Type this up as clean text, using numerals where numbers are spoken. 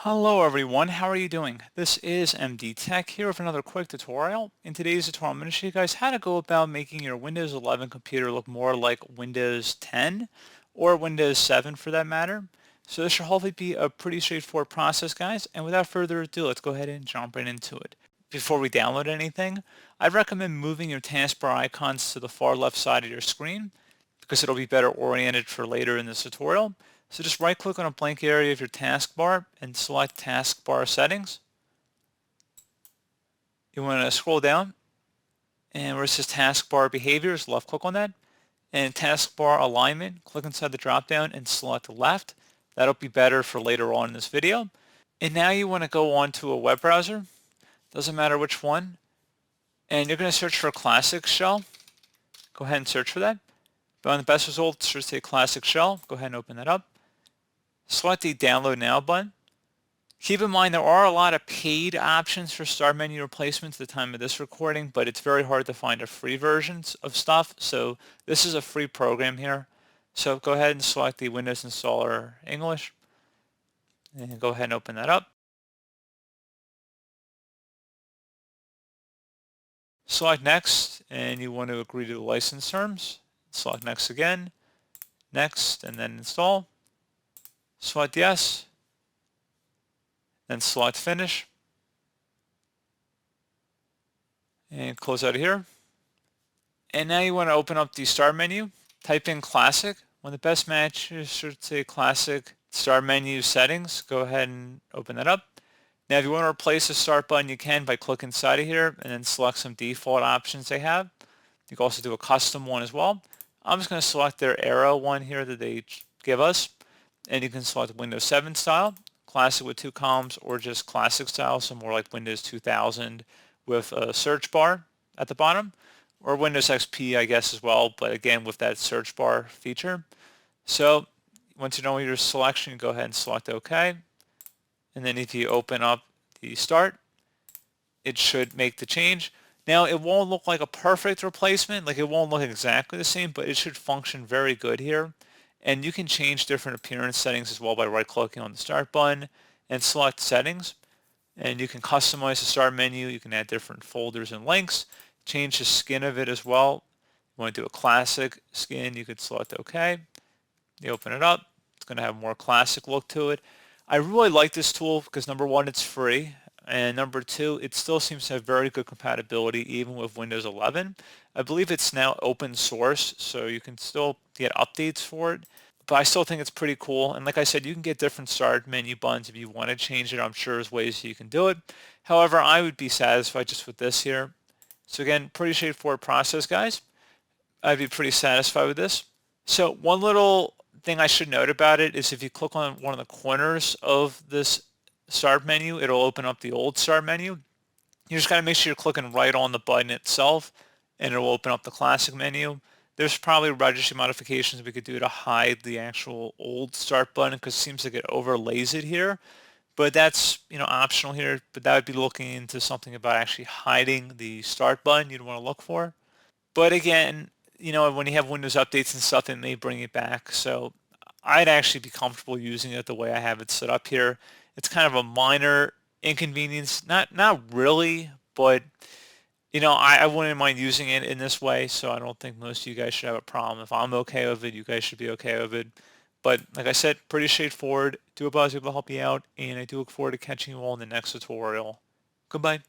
Hello everyone, how are you doing? This is MD Tech here with another quick tutorial. In today's tutorial, I'm going to show you guys how to go about making your Windows 11 computer look more like Windows 10 or Windows 7 for that matter. So this should hopefully be a pretty straightforward process, guys, and without further ado, let's go ahead and jump right into it. Before we download anything, I'd recommend moving your taskbar icons to the far left side of your screen because it'll be better oriented for later in this tutorial. So just right click on a blank area of your taskbar and select taskbar settings. You want to scroll down and where it says taskbar behaviors, left click on that. And taskbar alignment, click inside the drop down and select left. That'll be better for later on in this video. And now you want to go on to a web browser, doesn't matter which one, and you're going to search for classic shell. Go ahead and search for that. But on the best results, just say classic shell. Go ahead and open that up. Select the download now button. Keep in mind there are a lot of paid options for start menu replacements at the time of this recording, but it's very hard to find a free versions of stuff. So this is a free program here. So go ahead and select the Windows Installer English and go ahead and open that up. Select next and you want to agree to the license terms. Select next again, next, and then install. Select yes, then select finish. And close out of here. And now you want to open up the start menu, type in classic. When the best match should say classic start menu settings, go ahead and open that up. Now if you want to replace the start button, you can by clicking inside of here and then select some default options they have. You can also do a custom one as well. I'm just going to select their arrow one here that they give us. And you can select Windows 7 style, classic with 2 columns, or just classic style, so more like Windows 2000 with a search bar at the bottom, or Windows XP, I guess, as well, but again, with that search bar feature. So once you know your selection, you go ahead and select OK. And then if you open up the start, it should make the change. Now, it won't look like a perfect replacement, like it won't look exactly the same, but it should function very good here. And you can change different appearance settings as well by right-clicking on the Start button and select Settings. And you can customize the Start menu. You can add different folders and links, change the skin of it as well. You want to do a classic skin, you could select OK. You open it up. It's going to have a more classic look to it. I really like this tool because number one, it's free. And number two, it still seems to have very good compatibility even with Windows 11. I believe it's now open source, so you can still get updates for it. But I still think it's pretty cool. And like I said, you can get different start menu buttons if you want to change it. I'm sure there's ways you can do it. However, I would be satisfied just with this here. So again, pretty straightforward process, guys. I'd be pretty satisfied with this. So one little thing I should note about it is if you click on one of the corners of this start menu, it'll open up the old start menu. You just got to make sure you're clicking right on the button itself and it will open up the classic menu. There's probably registry modifications we could do to hide the actual old start button because it seems like it overlays it here. But that's, optional here. But that would be looking into something about actually hiding the start button you'd want to look for. But again, when you have Windows updates and stuff, it may bring it back. So I'd actually be comfortable using it the way I have it set up here. It's kind of a minor inconvenience, not really, but I wouldn't mind using it in this way. So I don't think most of you guys should have a problem. If I'm okay with it, you guys should be okay with it. But like I said, pretty straightforward. Do hope I was able to help you out, and I do look forward to catching you all in the next tutorial. Goodbye.